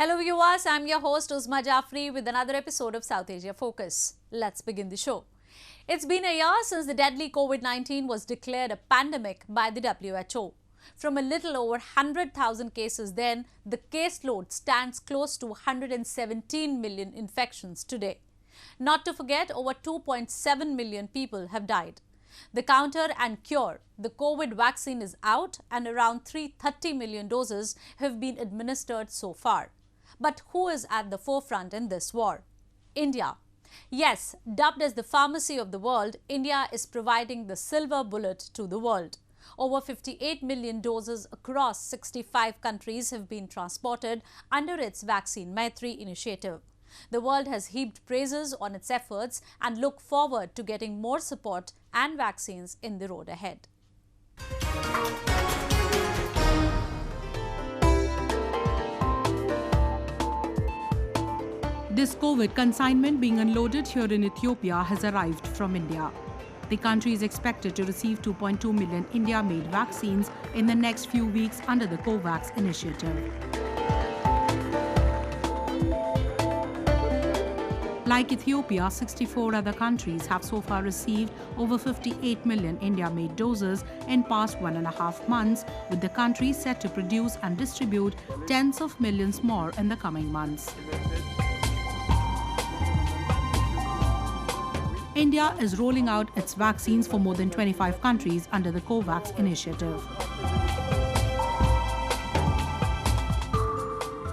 Hello viewers, I'm your host Uzma Jafri with another episode of South Asia Focus. Let's begin the show. It's been a year since the deadly COVID-19 was declared a pandemic by the WHO. From a little over 100,000 cases then, the caseload stands close to 117 million infections today. Not to forget, over 2.7 million people have died. The counter and cure, the COVID vaccine is out and around 330 million doses have been administered so far. But who is at the forefront in this war? India. Yes, dubbed as the pharmacy of the world, India is providing the silver bullet to the world. Over 58 million doses across 65 countries have been transported under its Vaccine Maitri initiative. The world has heaped praises on its efforts and look forward to getting more support and vaccines in the road ahead. This COVID consignment being unloaded here in Ethiopia has arrived from India. The country is expected to receive 2.2 million India-made vaccines in the next few weeks under the COVAX initiative. Like Ethiopia, 64 other countries have so far received over 58 million India-made doses in past 1.5 months, with the country set to produce and distribute tens of millions more in the coming months. India is rolling out its vaccines for more than 25 countries under the COVAX initiative.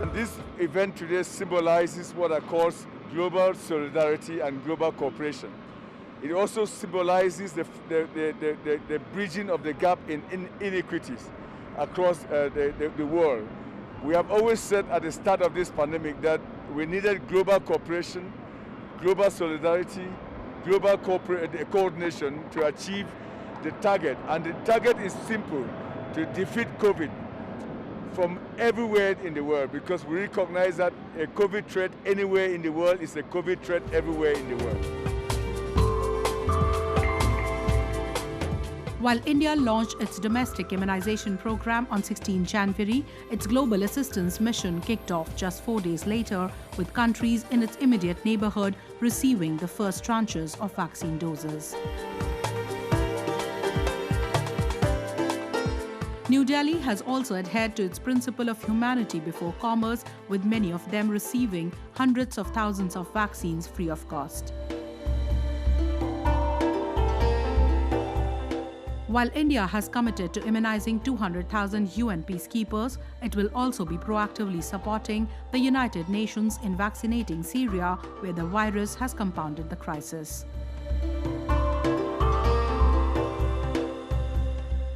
And this event today symbolizes what I call global solidarity and global cooperation. It also symbolizes the bridging of the gap in inequities across the world. We have always said at the start of this pandemic that we needed global cooperation, global solidarity, global coordination to achieve the target. And the target is simple: to defeat COVID from everywhere in the world, because we recognize that a COVID threat anywhere in the world is a COVID threat everywhere in the world. While India launched its domestic immunization program on 16 January, its global assistance mission kicked off just 4 days later, with countries in its immediate neighborhood receiving the first tranches of vaccine doses. New Delhi has also adhered to its principle of humanity before commerce, with many of them receiving hundreds of thousands of vaccines free of cost. While India has committed to immunizing 200,000 UN peacekeepers, it will also be proactively supporting the United Nations in vaccinating Syria, where the virus has compounded the crisis.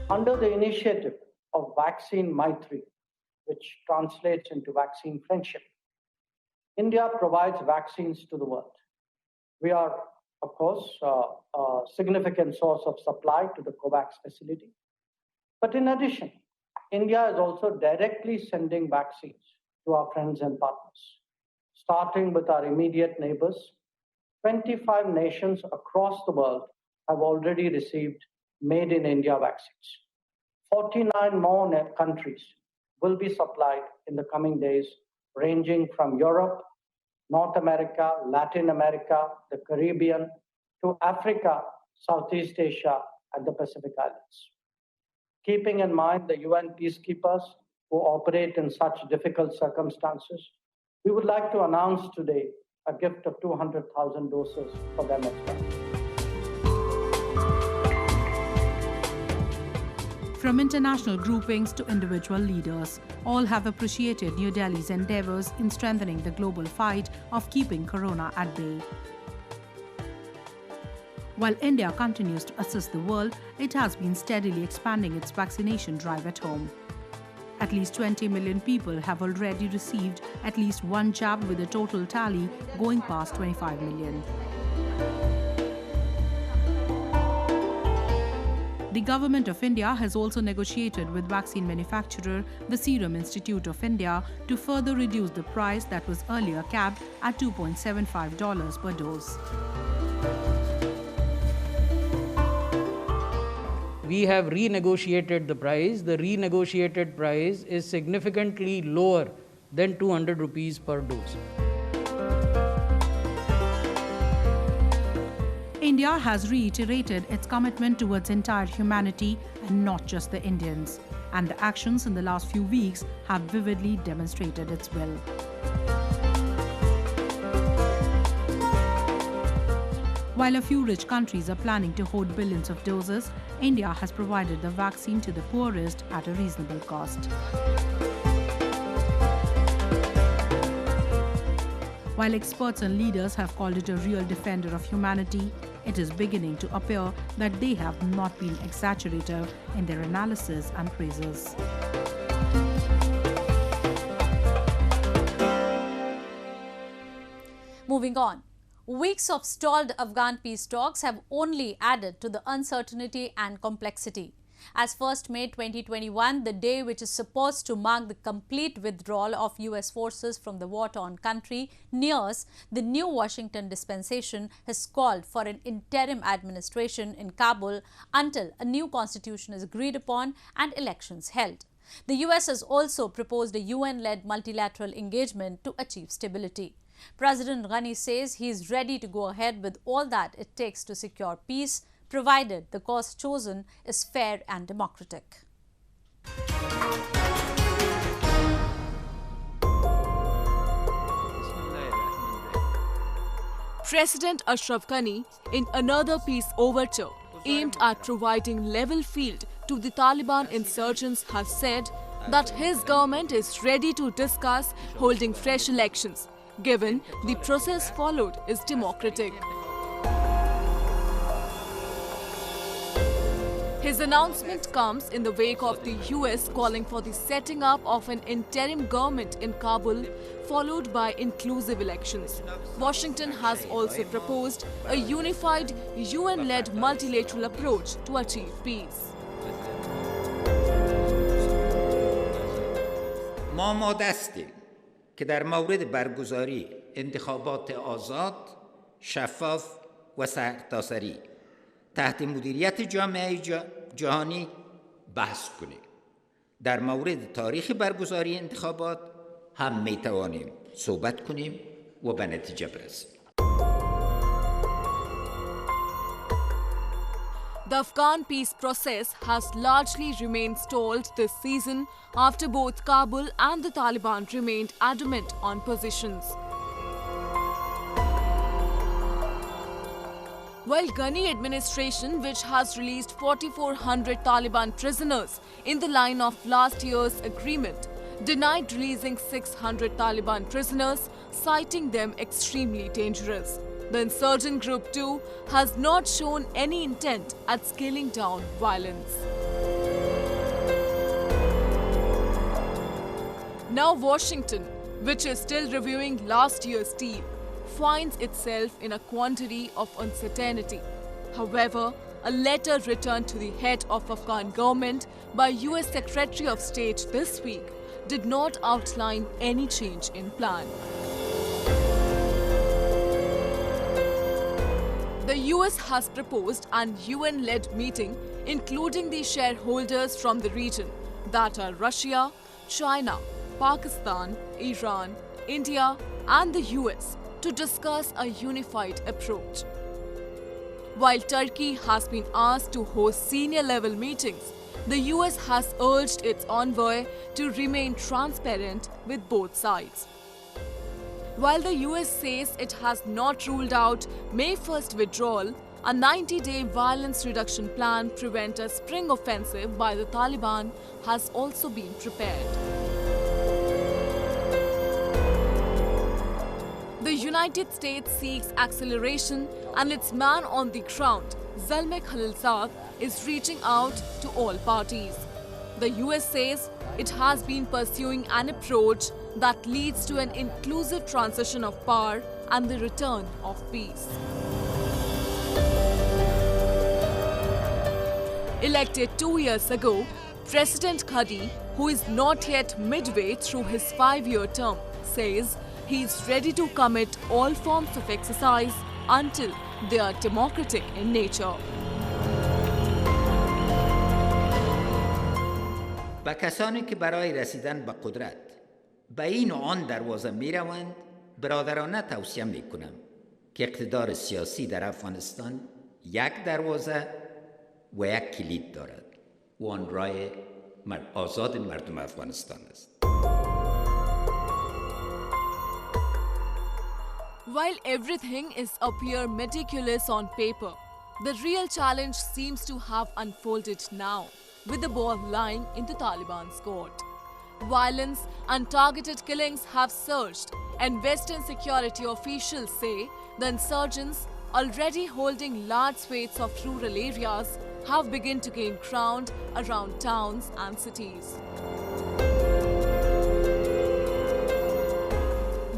Under the initiative of Vaccine Maitri, which translates into vaccine friendship, India provides vaccines to the world. We are, of course, a significant source of supply to the COVAX facility. But in addition, India is also directly sending vaccines to our friends and partners. Starting with our immediate neighbors, 25 nations across the world have already received Made in India vaccines. 49 more countries will be supplied in the coming days, ranging from Europe, North America, Latin America, the Caribbean, to Africa, Southeast Asia, and the Pacific Islands. Keeping in mind the UN peacekeepers who operate in such difficult circumstances, we would like to announce today a gift of 200,000 doses for them as well. From international groupings to individual leaders, all have appreciated New Delhi's endeavors in strengthening the global fight of keeping corona at bay. While India continues to assist the world, it has been steadily expanding its vaccination drive at home. At least 20 million people have already received at least one jab, with a total tally going past 25 million. The government of India has also negotiated with vaccine manufacturer, the Serum Institute of India, to further reduce the price that was earlier capped at $2.75 per dose. We have renegotiated the price. The renegotiated price is significantly lower then 200 rupees per dose. India has reiterated its commitment towards entire humanity and not just the Indians. And the actions in the last few weeks have vividly demonstrated its will. While a few rich countries are planning to hoard billions of doses, India has provided the vaccine to the poorest at a reasonable cost. While experts and leaders have called it a real defender of humanity, it is beginning to appear that they have not been exaggerative in their analysis and praises. Moving on. Weeks of stalled Afghan peace talks have only added to the uncertainty and complexity. As 1st May 2021, the day which is supposed to mark the complete withdrawal of US forces from the war-torn country nears, the new Washington dispensation has called for an interim administration in Kabul until a new constitution is agreed upon and elections held. The US has also proposed a UN-led multilateral engagement to achieve stability. President Ghani says he is ready to go ahead with all that it takes to secure peace, provided the course chosen is fair and democratic. President Ashraf Ghani, in another peace overture aimed at providing level field to the Taliban insurgents, has said that his government is ready to discuss holding fresh elections, given the process followed is democratic. His announcement comes in the wake of the US calling for the setting up of an interim government in Kabul, followed by inclusive elections. Washington has also proposed a unified UN-led multilateral approach to achieve peace. ما آماده هستیم که در مورد برگزاری انتخابات آزاد، شفاف و سرتاسری تحت مدیریت جامعه جهانی بحث کنیم. در مورد تاریخ برگزاری انتخابات هم میتوانیم صحبت کنیم و به نتیجه برسیم. The Afghan peace process has largely remained stalled this season after both Kabul and the Taliban remained adamant on positions. While Ghani administration, which has released 4,400 Taliban prisoners in the line of last year's agreement, denied releasing 600 Taliban prisoners, citing them extremely dangerous. The insurgent group too has not shown any intent at scaling down violence. Now Washington, which is still reviewing last year's deal, finds itself in a quandary of uncertainty. However, a letter returned to the head of Afghan government by US Secretary of State this week did not outline any change in plan. The US has proposed an UN-led meeting, including the shareholders from the region, that are Russia, China, Pakistan, Iran, India, and the US, to discuss a unified approach. While Turkey has been asked to host senior-level meetings, the US has urged its envoy to remain transparent with both sides. While the US says it has not ruled out May 1st withdrawal, a 90-day violence reduction plan to prevent a spring offensive by the Taliban has also been prepared. The United States seeks acceleration, and its man on the ground, Zalmay Khalilzad, is reaching out to all parties. The US says it has been pursuing an approach that leads to an inclusive transition of power and the return of peace. Elected 2 years ago, President Ghani, who is not yet midway through his 5-year term, says he is ready to commit all forms of exercise until they are democratic in nature. و کسانی که برای رسیدن به قدرت به این و آن دروازه می روند، برادرانه توصیه می کنم که اقتدار سیاسی در افغانستان یک دروازه و یک کلید دارد و آن رای آزاد مردم افغانستان است. While everything is appear meticulous on paper, the real challenge seems to have unfolded now, with the ball lying in the Taliban's court. Violence and targeted killings have surged, and Western security officials say the insurgents, already holding large swathes of rural areas, have begun to gain ground around towns and cities.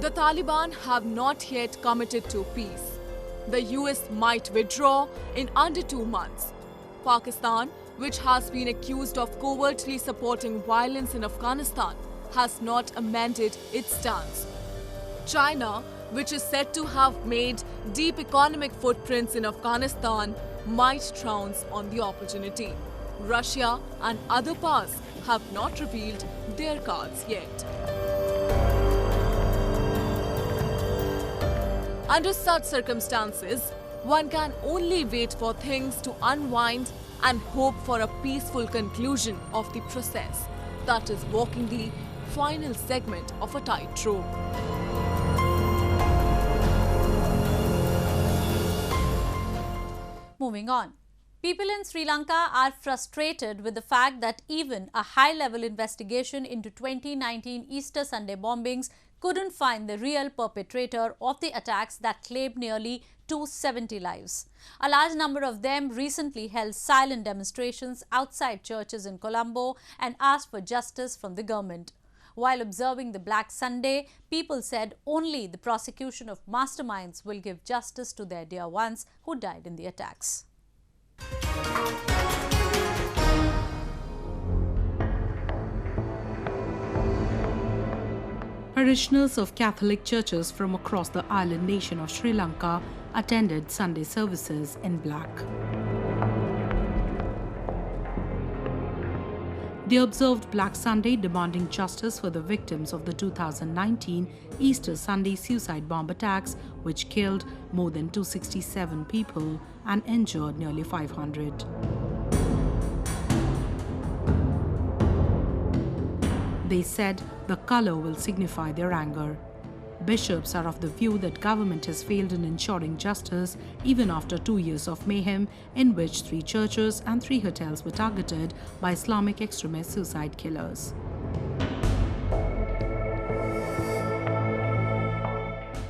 The Taliban have not yet committed to peace. The US might withdraw in under 2 months. Pakistan, which has been accused of covertly supporting violence in Afghanistan, has not amended its stance. China, which is said to have made deep economic footprints in Afghanistan, might trounce on the opportunity. Russia and other powers have not revealed their cards yet. Under such circumstances, one can only wait for things to unwind and hope for a peaceful conclusion of the process that is walking the final segment of a tightrope. Moving on. People in Sri Lanka are frustrated with the fact that even a high-level investigation into 2019 Easter Sunday bombings couldn't find the real perpetrator of the attacks that claimed nearly 270 lives. A large number of them recently held silent demonstrations outside churches in Colombo and asked for justice from the government. While observing the Black Sunday, people said only the prosecution of masterminds will give justice to their dear ones who died in the attacks. Parishioners of Catholic churches from across the island nation of Sri Lanka attended Sunday services in black. They observed Black Sunday, demanding justice for the victims of the 2019 Easter Sunday suicide bomb attacks, which killed more than 267 people and injured nearly 500. They said the color will signify their anger. Bishops are of the view that government has failed in ensuring justice even after 2 years of mayhem in which 3 churches and 3 hotels were targeted by Islamic extremist suicide killers.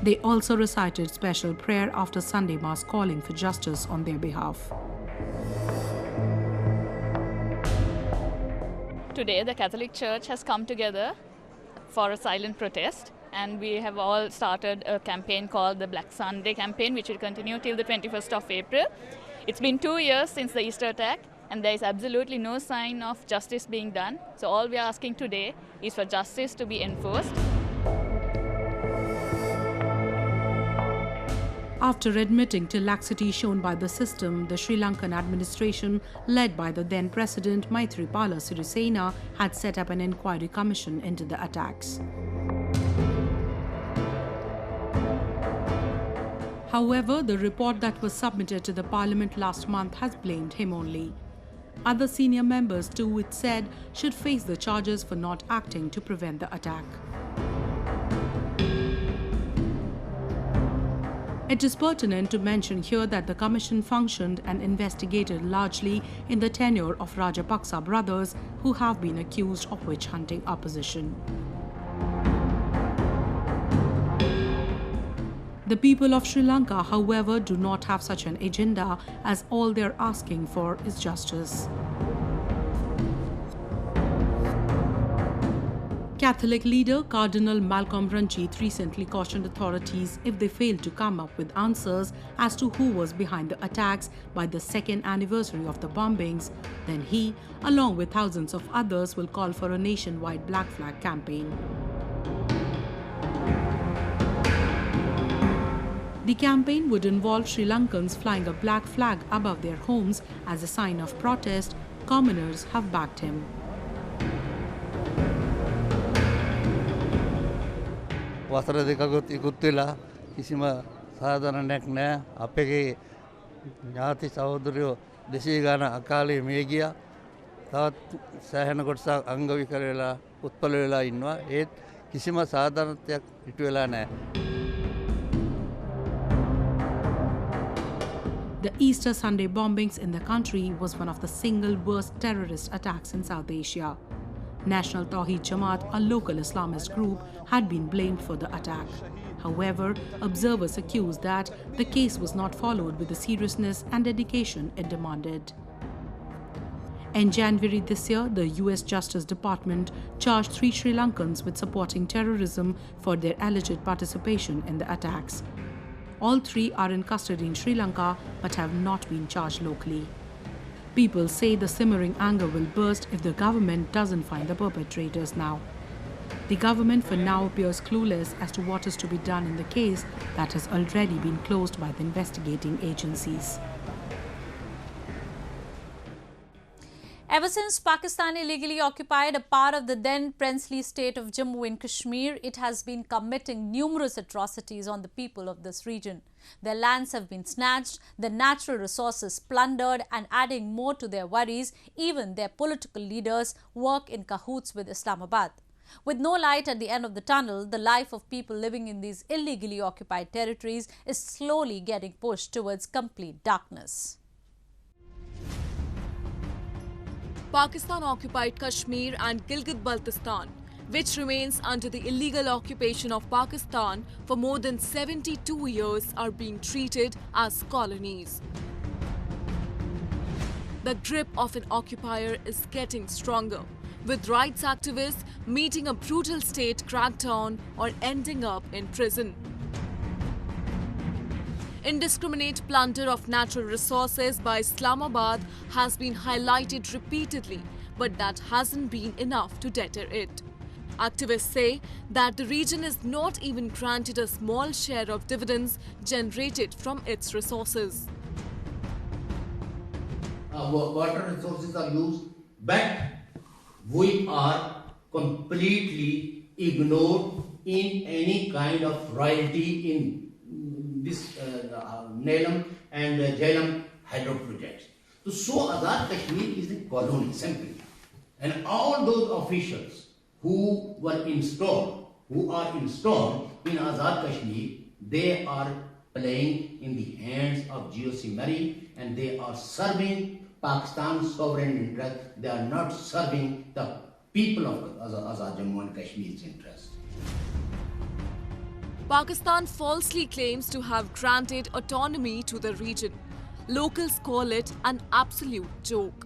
They also recited special prayer after Sunday Mass calling for justice on their behalf. Today, the Catholic Church has come together for a silent protest, and we have all started a campaign called the Black Sunday campaign, which will continue till the 21st of April. It's been 2 years since the Easter attack, and there is absolutely no sign of justice being done. So all we are asking today is for justice to be enforced. After admitting to laxity shown by the system, the Sri Lankan administration, led by the then President Maithripala Sirisena, had set up an inquiry commission into the attacks. However, the report that was submitted to the Parliament last month has blamed him only. Other senior members too, it said, should face the charges for not acting to prevent the attack. It is pertinent to mention here that the commission functioned and investigated largely in the tenure of Rajapaksa brothers, who have been accused of witch hunting opposition. The people of Sri Lanka, however, do not have such an agenda, as all they are asking for is justice. Catholic leader Cardinal Malcolm Ranjit recently cautioned authorities if they fail to come up with answers as to who was behind the attacks by the 2nd anniversary of the bombings, then he, along with thousands of others, will call for a nationwide Black Flag campaign. The campaign would involve Sri Lankans flying a black flag above their homes as a sign of protest. Commoners have backed him. වසර දෙකකුත් ඉක්ුත් වෙලා කිසිම සාධාරණයක් නැහැ. අපේ ඥාති සහෝදරයෝ 200 ගාන අකාලේ මිය ගියා. තවත් සෑහෙන කොටසක් අංග විකල වෙලා උත්පල වෙලා ඉන්නවා. ඒත් කිසිම සාධාරණත්වයක් ඉටු වෙලා නැහැ. The Easter Sunday bombings in the country was one of the single worst terrorist attacks in South Asia. National Tawheed Jamaat, a local Islamist group, had been blamed for the attack. However, observers accused that the case was not followed with the seriousness and dedication it demanded. In January this year, the US Justice Department charged 3 Sri Lankans with supporting terrorism for their alleged participation in the attacks. All 3 are in custody in Sri Lanka but have not been charged locally. People say the simmering anger will burst if the government doesn't find the perpetrators now. The government for now appears clueless as to what is to be done in the case that has already been closed by the investigating agencies. Ever since Pakistan illegally occupied a part of the then princely state of Jammu and Kashmir, it has been committing numerous atrocities on the people of this region. Their lands have been snatched, their natural resources plundered, and adding more to their worries, even their political leaders work in cahoots with Islamabad. With no light at the end of the tunnel, the life of people living in these illegally occupied territories is slowly getting pushed towards complete darkness. Pakistan occupied Kashmir and Gilgit-Baltistan, which remains under the illegal occupation of Pakistan for more than 72 years, are being treated as colonies. The grip of an occupier is getting stronger, with rights activists meeting a brutal state crackdown or ending up in prison. Indiscriminate plunder of natural resources by Islamabad has been highlighted repeatedly, but that hasn't been enough to deter it. Activists say that the region is not even granted a small share of dividends generated from its resources. Water resources are used, but we are completely ignored in any kind of royalty in this Neelam and Jhelum hydro projects. So Azad Kashmir is a colony simply, and all those officials who are installed in Azad Kashmir, they are playing in the hands of GOC Murray, and they are serving Pakistan's sovereign interest. They are not serving the people of Azad Jammu and Kashmir's interest. Pakistan falsely claims to have granted autonomy to the region. Locals call it an absolute joke.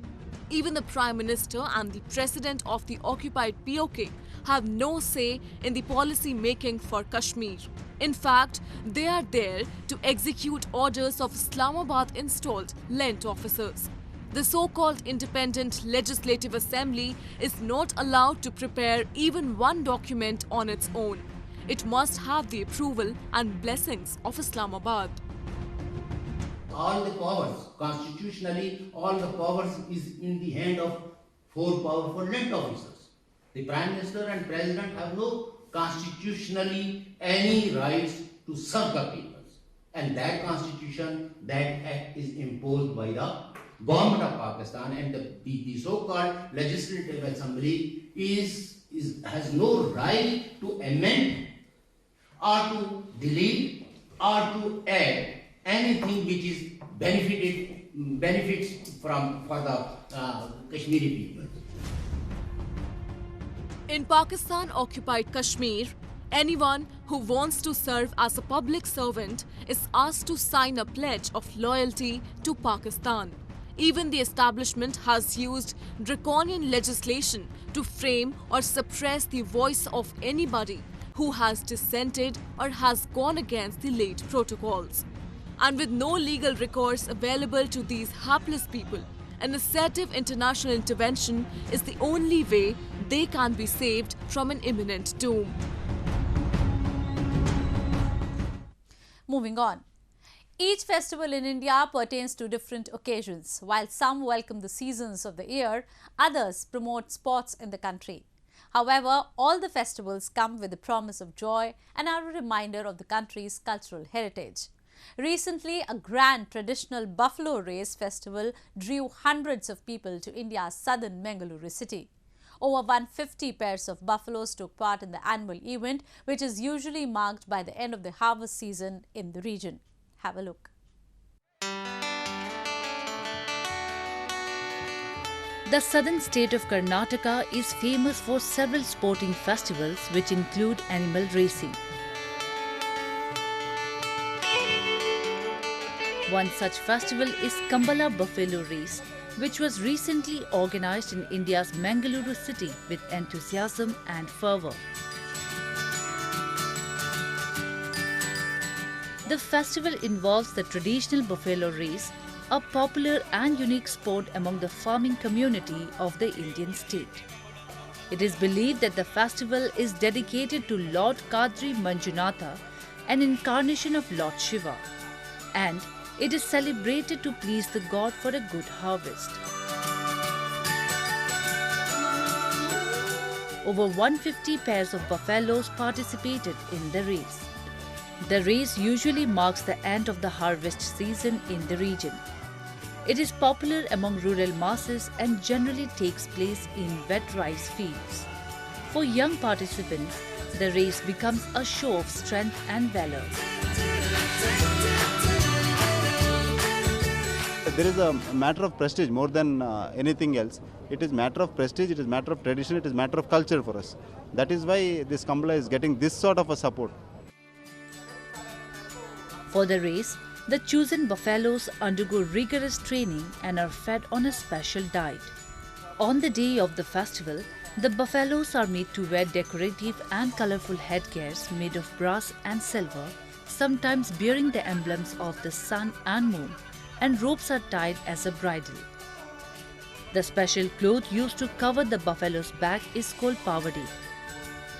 Even the Prime Minister and the President of the occupied POK have no say in the policy making for Kashmir. In fact, they are there to execute orders of Islamabad-installed Lent officers. The so-called Independent Legislative Assembly is not allowed to prepare even one document on its own. It must have the approval and blessings of Islamabad. All the powers, constitutionally, all the powers is in the hand of 4 powerful Lent officers. The Prime Minister and President have no constitutionally any rights to serve the people. And that constitution, that act is imposed by the government of Pakistan, and the so-called Legislative Assembly has no right to amend or to delete or to add anything which is benefits for the Kashmiri people. In Pakistan-occupied Kashmir, anyone who wants to serve as a public servant is asked to sign a pledge of loyalty to Pakistan. Even the establishment has used draconian legislation to frame or suppress the voice of anybody who has dissented or has gone against the late protocols. And with no legal recourse available to these hapless people, an assertive international intervention is the only way they can be saved from an imminent doom. Moving on. Each festival in India pertains to different occasions. While some welcome the seasons of the year, others promote sports in the country. However, all the festivals come with the promise of joy and are a reminder of the country's cultural heritage. Recently, a grand traditional buffalo race festival drew hundreds of people to India's southern Mangaluru city. Over 150 pairs of buffaloes took part in the annual event, which is usually marked by the end of the harvest season in the region. Have a look. The southern state of Karnataka is famous for several sporting festivals which include animal racing. One such festival is Kambala Buffalo Race, which was recently organized in India's Mangaluru city with enthusiasm and fervour. The festival involves the traditional buffalo race, a popular and unique sport among the farming community of the Indian state. It is believed that the festival is dedicated to Lord Kadri Manjunatha, an incarnation of Lord Shiva, and it is celebrated to please the god for a good harvest. Over 150 pairs of buffaloes participated in the race. The race usually marks the end of the harvest season in the region. It is popular among rural masses and generally takes place in wet rice fields. For young participants, the race becomes a show of strength and valor. There is a matter of prestige more than anything else. It is matter of prestige, it is matter of tradition, it is matter of culture for us. That is why this Kambala is getting this sort of a support. For the race, the chosen buffaloes undergo rigorous training and are fed on a special diet. On the day of the festival, the buffaloes are made to wear decorative and colourful headgears made of brass and silver, sometimes bearing the emblems of the sun and moon, and ropes are tied as a bridle. The special cloth used to cover the buffalo's back is called pavadi.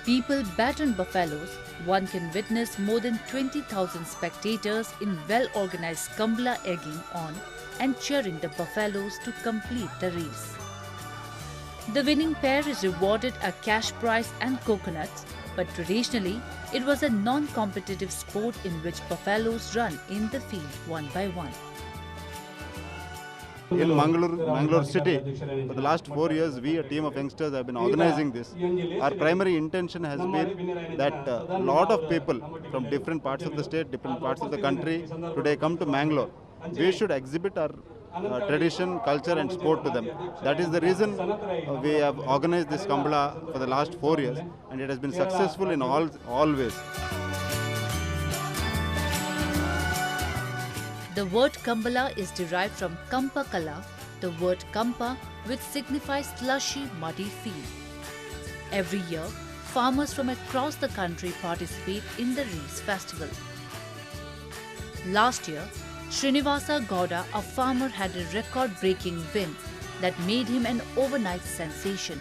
People bet on buffaloes. One can witness more than 20,000 spectators in well-organized Kambala egging on and cheering the buffaloes to complete the race. The winning pair is rewarded a cash prize and coconuts, but traditionally it was a non-competitive sport in which buffaloes run in the field one by one. In Mangalore city, for the last 4 years, we, a team of youngsters, have been organizing this. Our primary intention has been that a lot of people from different parts of the state, different parts of the country, today come to Mangalore. We should exhibit our tradition, culture and sport to them. That is the reason we have organized this Kambala for the last 4 years, and it has been successful in all ways. The word Kambala is derived from Kampa Kala, the word Kampa, which signifies slushy, muddy field. Every year, farmers from across the country participate in the race festival. Last year, Srinivasa Gowda, a farmer, had a record-breaking win that made him an overnight sensation.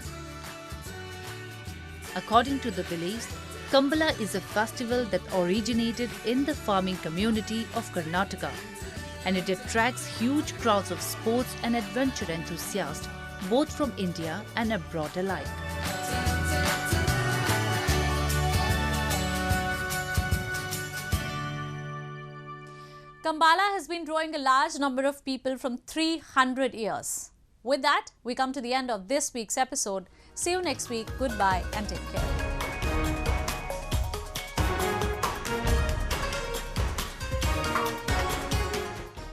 According to the beliefs, Kambala is a festival that originated in the farming community of Karnataka, and it attracts huge crowds of sports and adventure enthusiasts, both from India and abroad alike. Kambala has been drawing a large number of people from 300 years. With that, we come to the end of this week's episode. See you next week. Goodbye and take care.